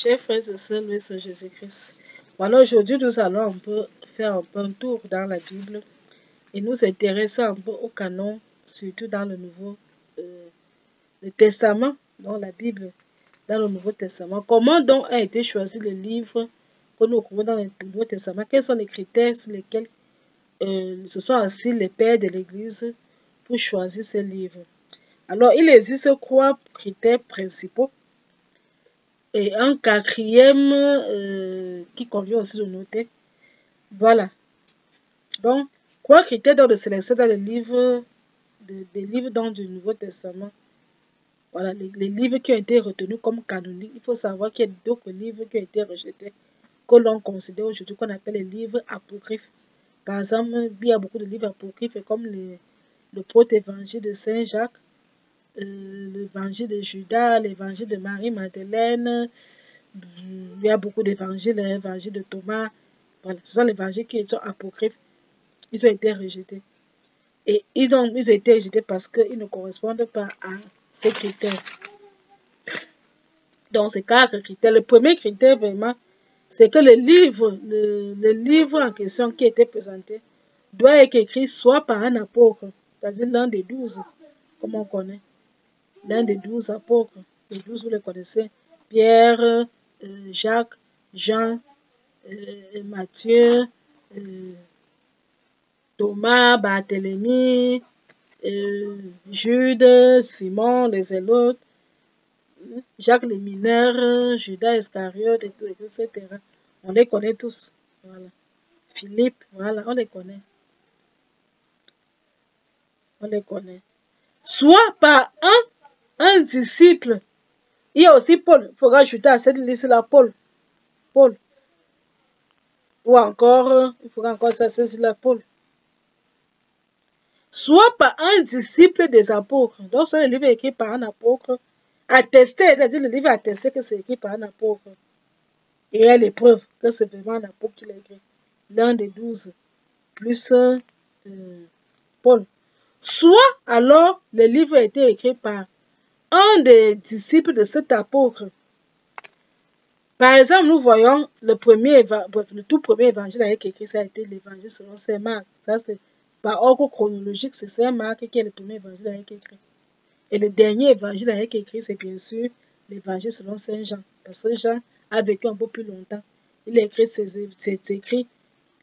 Chers frères et sœurs, loués soit Jésus-Christ. Voilà, aujourd'hui, nous allons un peu faire un peu un tour dans la Bible et nous intéresser un peu au canon, surtout dans le le Testament, dans la Bible, dans le Nouveau Testament. Comment donc a été choisi le livre que nous trouvons dans le Nouveau Testament? Quels sont les critères sur lesquels se sont assis les pères de l'Église pour choisir ces livres? Alors, il existe 3 critères principaux. Et un quatrième qui convient aussi de noter. Voilà. Donc, 3 critères de sélection dans les livres, des livres dans du Nouveau Testament. Voilà, les livres qui ont été retenus comme canoniques. Il faut savoir qu'il y a d'autres livres qui ont été rejetés, que l'on considère aujourd'hui qu'on appelle les livres apocryphes. Par exemple, il y a beaucoup de livres apocryphes comme le proto-évangile de Saint Jacques, l'évangile de Judas, l'évangile de Marie-Madeleine. Il y a beaucoup d'évangiles, l'évangile de Thomas. Voilà, ce sont les évangiles qui sont apocryphes. Ils ont été rejetés. Et ils ont été rejetés parce qu'ils ne correspondent pas à ces critères. Donc, ces 4 critères. Le premier critère, vraiment, c'est que le livre en question qui était présenté doit être écrit soit par un apôtre, c'est-à-dire l'un des 12, comme on connaît. L'un des 12 apôtres. Les 12, vous les connaissez. Pierre, Jacques, Jean, Matthieu, Thomas, Barthélemy, Jude, Simon, les Zélotes, Jacques le mineur, Judas Iscariote, etc. On les connaît tous. Voilà. Philippe, voilà, on les connaît. On les connaît. Soit par un disciple. Il y a aussi Paul. Il faut rajouter à cette liste-là Paul. Paul. Ou encore, il faudra encore s'asseoir la Paul. Soit par un disciple des apôtres. Donc, c'est le livre écrit par un apôtre, attesté, c'est-à-dire le livre attesté que c'est écrit par un apôtre. Et il y a les preuves que c'est vraiment un apôtre qui l'a écrit. L'un des 12, plus Paul. Soit alors, le livre a été écrit par un des disciples de cet apôtre. Par exemple, nous voyons le tout premier évangile avec écrit, ça a été l'évangile selon Saint Marc. Ça, c'est par ordre chronologique, c'est Saint Marc qui est le premier évangile avec écrit. Et le dernier évangile avec écrit, c'est bien sûr l'évangile selon Saint Jean. Parce que Jean a vécu un peu plus longtemps. Il a écrit ses écrits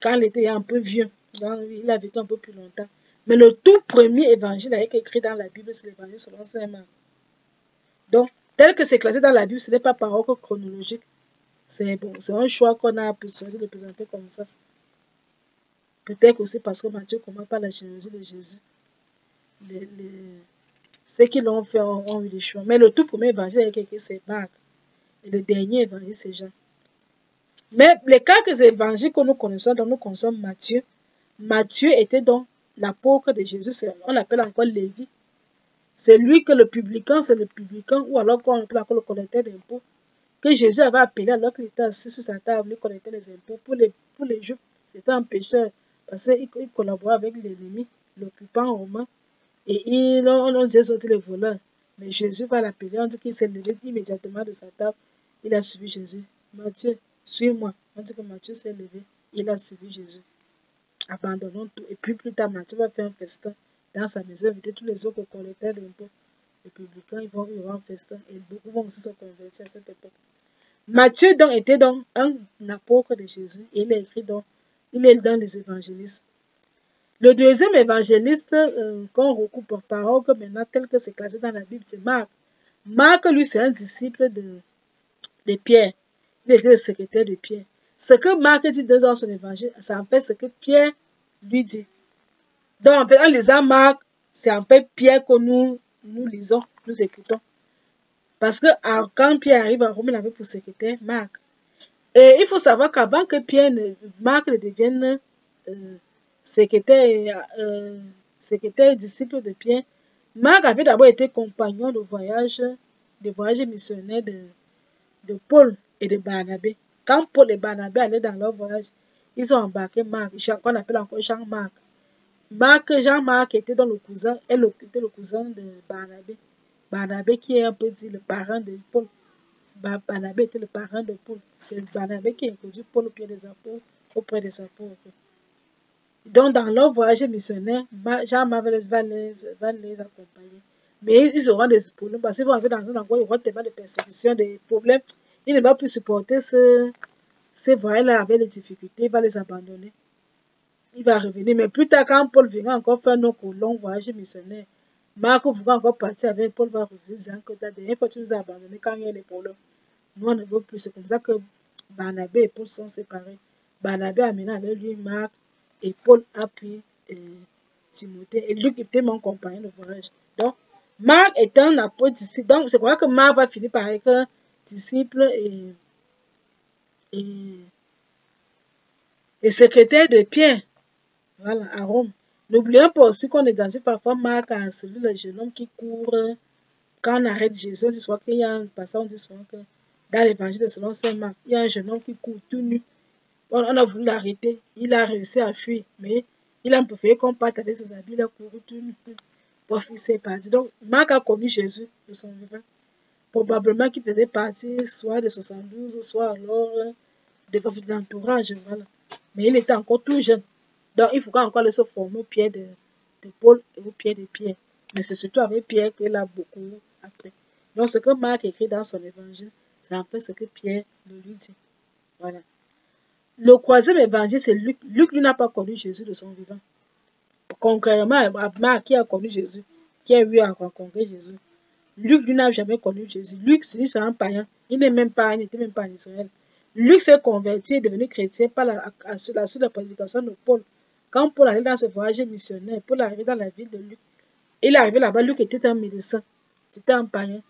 quand il était un peu vieux. Donc, il a vécu un peu plus longtemps. Mais le tout premier évangile avec écrit dans la Bible, c'est l'évangile selon Saint Marc. Donc, tel que c'est classé dans la Bible, ce n'est pas par ordre chronologique. C'est bon, c'est un choix qu'on a choisi de présenter comme ça. Peut-être aussi parce que Matthieu commence par la généalogie de Jésus. Ceux qui l'ont fait ont eu des choix. Mais le tout premier évangile avec écrit, c'est Marc. Et le dernier évangile, c'est Jean. Mais les 4 évangiles que nous connaissons, donc nous connaissons Matthieu. Matthieu était donc l'apôtre de Jésus. On l'appelle encore Lévi. C'est lui que le publicain, ou alors qu'on appelle encore le collecteur d'impôts, que Jésus avait appelé alors qu'il était assis sur sa table, il collectait les impôts. Pour les Juifs, c'était un pécheur parce qu'il collaborait avec l'ennemi, l'occupant romain. Et on disait sauter les voleurs. Mais Jésus va l'appeler, on dit qu'il s'est levé immédiatement de sa table. Il a suivi Jésus. Matthieu, suis-moi. On dit que Matthieu s'est levé, il a suivi Jésus. Abandonnons tout. Et puis plus tard, Matthieu va faire un festin dans sa maison, inviter tous les autres collecteurs d'impôts. Les publicains, ils vont un festin. Et beaucoup vont aussi se convertir à cette époque. Matthieu donc était donc un apôtre de Jésus et il a écrit donc, il est dans les évangélistes. Le deuxième évangéliste qu'on recoupe par ordre maintenant tel que c'est classé dans la Bible, c'est Marc. Marc, lui, c'est un disciple de Pierre. Il était le secrétaire de Pierre. Ce que Marc dit dans son évangile, ça en fait ce que Pierre lui dit. Donc, en lisant Marc, c'est en fait Pierre que nous lisons, nous écoutons. Parce que quand Pierre arrive à Rome, il avait pour secrétaire Marc. Et il faut savoir qu'avant que Marc ne devienne secrétaire disciple de Pierre, Marc avait d'abord été compagnon de voyage missionnaire de Paul et de Barnabé. Quand Paul et Barnabé allaient dans leur voyage, ils ont embarqué Marc, qu'on appelle encore Jean-Marc. Jean-Marc était dans le cousin, était le cousin de Barnabé. Barnabé qui est un peu dit le parent de Paul. Barnabé était le parrain de Paul. C'est Barnabé qui a introduit Paul au pied des apôtres, auprès des apôtres. Donc, dans leur voyage missionnaire, Jean-Marc va les accompagner. Mais ils auront des problèmes parce qu'ils vont arriver dans un endroit où il y aura tellement de persécutions, des problèmes. Il ne va plus supporter ces voyages-là avec les difficultés, il va les abandonner. Il va revenir. Mais plus tard, quand Paul viendra encore faire nos longs voyages missionnaires, Marc voudra encore partir avec Paul, va revenir disant que la dernière fois tu nous as abandonnés quand il y a des problèmes. Nous, on ne veut plus. C'est comme ça que Barnabé et Paul sont séparés. Barnabé a amené avec lui Marc et Paul a pris Timothée. Et Luc était mon compagnon de voyage. Donc, Marc est un apôtre disciple. Donc, c'est quoi que Marc va finir par être un disciple et secrétaire de Pierre. Voilà, à Rome. N'oublions pas aussi qu'on identifie parfois Marc à celui le jeune homme qui court. Quand on arrête Jésus, on dit souvent qu'il y a un passage, on dit souvent que dans l'évangile de selon Saint Marc, il y a un jeune homme qui court tout nu. On a voulu l'arrêter. Il a réussi à fuir, mais il a préféré qu'on parte avec ses habits, il a couru tout nu. Bref, il s'est parti. Donc, Marc a connu Jésus de son vivant. Probablement qu'il faisait partie soit de 72, soit alors de l'entourage. Voilà. Mais il était encore tout jeune. Donc, il faudra encore se former au pied de Paul et au pied de Pierre. Mais c'est surtout avec Pierre qu'il a beaucoup appris. Donc, ce que Marc écrit dans son évangile, c'est en fait ce que Pierre lui dit. Voilà. Le troisième évangile, c'est Luc. Luc, lui, n'a pas connu Jésus de son vivant. Contrairement à Marc qui a connu Jésus, qui a eu à rencontrer Jésus. Luc, lui, n'a jamais connu Jésus. Luc, c'est un païen. Il n'était même pas en Israël. Luc s'est converti et est devenu chrétien par la suite de la prédication de Paul. Quand Paul allait dans ce voyage missionnaire, Paul arrivait dans la ville de Luc. Il est arrivé là-bas, Luc était un médecin. C'était un païen.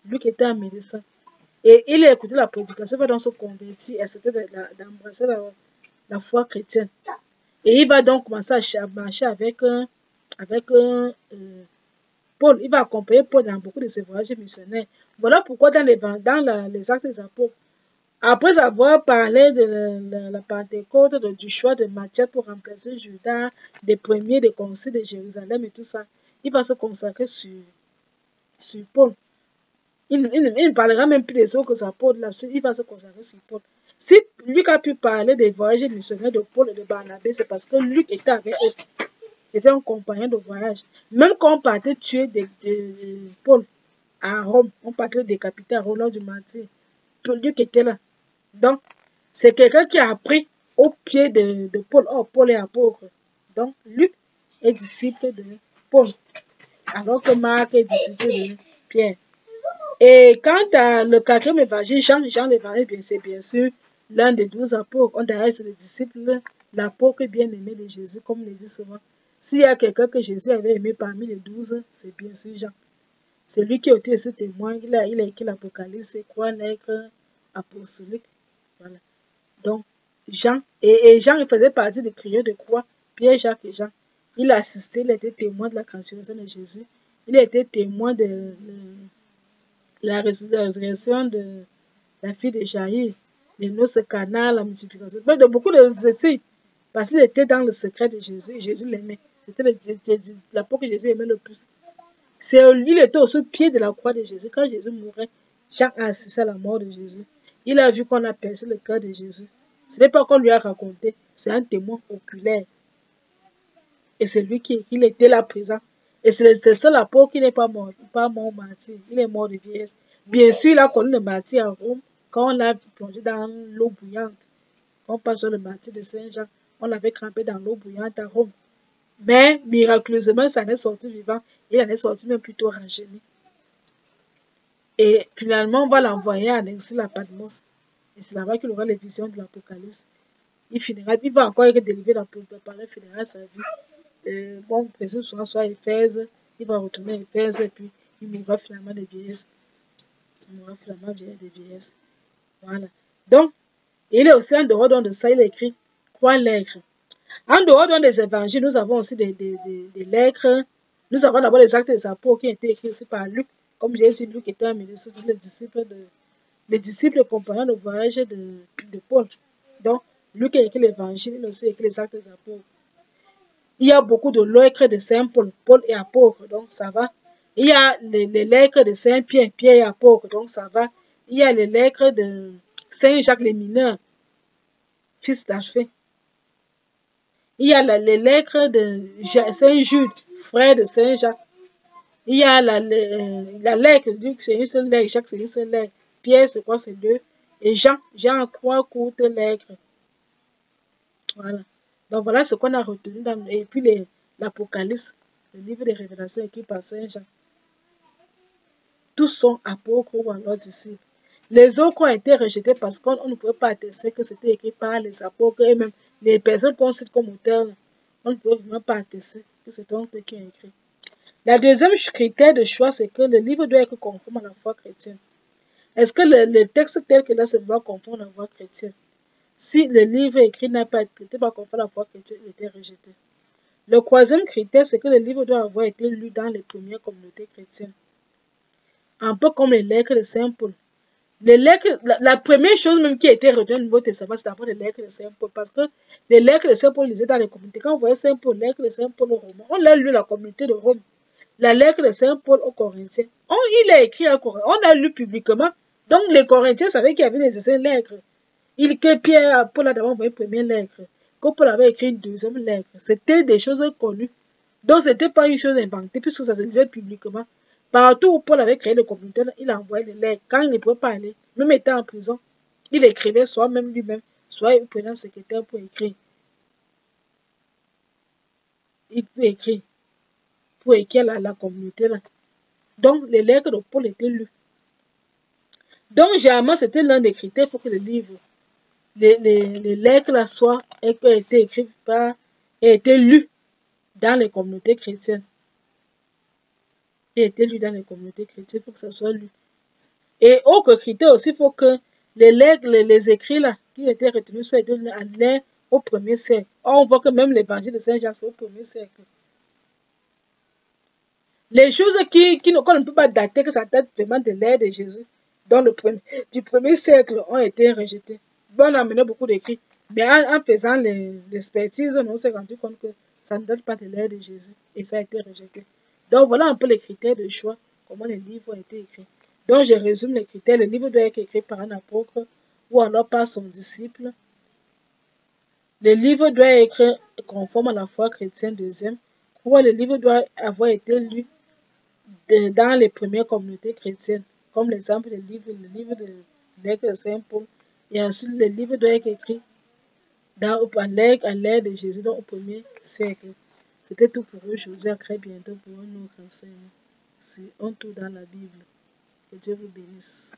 Luc était un médecin. Et il a écouté la prédication, il va donc se convertir et c'était d'embrasser la foi chrétienne. Et il va donc commencer à marcher avec Paul. Il va accompagner Paul dans beaucoup de ses voyages missionnaires. Voilà pourquoi dans les actes des apôtres, après avoir parlé de la Pentecôte, du choix de Matthias pour remplacer Judas, des premiers des conciles de Jérusalem et tout ça, il va se consacrer sur Paul. Il ne parlera même plus des autres apôtres là-dessus, il va se consacrer sur Paul. Si Luc a pu parler des voyages missionnaires de Paul et de Barnabé, c'est parce que Luc était avec eux. C'était un compagnon de voyage. Même quand on partait tuer Paul à Rome, on partait décapiter à Rome lors du martyre, Luc était là. Donc, c'est quelqu'un qui a appris au pied de Paul. Oh, Paul est apôtre. Donc, Luc est disciple de Paul. Alors que Marc est disciple de Pierre. Et quant à le quatrième évangile, Jean l'évangile, c'est bien sûr l'un des 12 apôtres. On dirait que c'est le disciple, l'apôtre bien-aimé de Jésus, comme on le dit souvent. S'il y a quelqu'un que Jésus avait aimé parmi les 12, c'est bien sûr Jean. C'est lui qui a été ce témoin. Il a écrit l'Apocalypse et croit l'être apostolique. Voilà. Donc, Jean, et Jean, il faisait partie des crieurs de croix, Pierre, Jacques et Jean. Il assistait, il était témoin de la résurrection de Jésus. Il était témoin de la résurrection de la fille de Jaïr, les noces Cana, la multiplication. De beaucoup de essais, parce qu'il était dans le secret de Jésus et Jésus l'aimait. C'était l'apôtre que Jésus aimait le plus. Il était au pied de la croix de Jésus. Quand Jésus mourait, Jean a assisté à la mort de Jésus. Il a vu qu'on a percé le cœur de Jésus. Ce n'est pas qu'on lui a raconté, c'est un témoin oculaire. Et c'est lui il était là présent. Et c'est le seul apôtre qui n'est pas mort martyr. Il est mort de vieillesse. Bien sûr, il a connu le martyr à Rome quand on l'a plongé dans l'eau bouillante. Quand on passe sur le martyr de Saint-Jean, on l'avait crampé dans l'eau bouillante à Rome. Mais miraculeusement, ça en est sorti vivant. Il en est sorti même plutôt rajeuni. Et finalement, on va l'envoyer en exil à Patmos. Et c'est là-bas qu'il aura les visions de l'Apocalypse. Il va encore être délivré par le finira sa vie. Bon, président soit Éphèse, il va retourner à Éphèse et puis il mourra finalement de vieillesse. Voilà. Donc, il est aussi en dehors de ça, il écrit quoi lettres. En dehors des évangiles, nous avons aussi des lettres. Nous avons d'abord les actes des apôtres qui ont été écrits aussi par Luc. Comme j'ai dit, Luc était un ministre, les disciples compagnons de voyage de Paul. Donc, Luc a écrit l'évangile, il a aussi écrit les actes des apôtres. Il y a beaucoup de lettres de Saint Paul, Paul et apôtre, donc ça va. Il y a les lettres de Saint Pierre, Pierre et apôtre, donc ça va. il y a les lettres de Saint Jacques les mineurs, fils d'Alphée. Il y a les lettres de Saint Jude, frère de Saint Jacques. Il y a la lettre, c'est une seule lettre, Jacques c'est une seule lettre, Pierre c'est quoi, c'est deux, et Jean 3 courtes lettres. Voilà. Donc voilà ce qu'on a retenu dans, et puis l'Apocalypse, le livre des révélations écrit par Saint Jean. Tous sont apôtres ou alors disciples. Les autres ont été rejetés parce qu'on ne pouvait pas attester que c'était écrit par les apôtres et même les personnes qu'on cite comme auteurs. On ne pouvait vraiment pas attester que c'est eux qui ont écrit. La deuxième critère de choix, c'est que le livre doit être conforme à la foi chrétienne. Est-ce que le texte tel que là se voit conforme à la foi chrétienne? Si le livre écrit n'a pas été conforme à la foi chrétienne, il était rejeté. Le troisième critère, c'est que le livre doit avoir été lu dans les premières communautés chrétiennes. Un peu comme les lettres de Saint Paul. Les lettres, la première chose même qui a été retenue au Nouveau Testament, c'est d'abord les lettres de Saint Paul. Parce que les lettres de Saint Paul lisaient dans les communautés. Quand on voyait Saint Paul, les lettres de Saint Paul au Romain, on l'a lu la communauté de Rome. La lettre de Saint Paul aux Corinthiens. Il a écrit un Corinthien. On a lu publiquement. Donc les Corinthiens savaient qu'il y avait des lettres. Que Paul a d'abord envoyé une première lettre. Que Paul avait écrit une deuxième lettre. C'était des choses connues. Donc ce n'était pas une chose inventée puisque ça se lisait publiquement. Partout où Paul avait créé le communauté, il envoyait des lettres. Quand il ne pouvait pas aller, même étant en prison, il écrivait soit même lui-même, soit il prenait un secrétaire pour écrire. Il peut écrire pour écrire la communauté là. Donc les lettres de Paul étaient lues. Donc généralement c'était l'un des critères pour que le livre, les lettres là soient été écrites par et été lues dans les communautés chrétiennes. Et été lues dans les communautés chrétiennes pour que ça soit lu. Et autre critère aussi, il faut que les lettres, les écrits là, qui étaient retenus soient allés au premier siècle. Or, on voit que même l'évangile de Saint Jean, c'est au premier siècle. Les choses qu'on ne peut pas dater, que ça date vraiment de l'ère de Jésus, du premier siècle, ont été rejetées. Bon, on a amené beaucoup d'écrits. Mais en faisant l'expertise, on s'est rendu compte que ça ne date pas de l'ère de Jésus. Et ça a été rejeté. Donc, voilà un peu les critères de choix, comment les livres ont été écrits. Donc, je résume les critères. Le livre doit être écrit par un apôtre ou alors par son disciple. Le livre doit être conforme à la foi chrétienne, deuxième. Le livre doit avoir été lu dans les premières communautés chrétiennes, comme l'exemple le livre de l'Épître de Saint Paul. Et ensuite, le livre doit être écrit à l'ère de Jésus, donc au premier siècle. C'était tout pour aujourd'hui. À très bientôt pour un autre enseignement sur un tour dans la Bible. Que Dieu vous bénisse.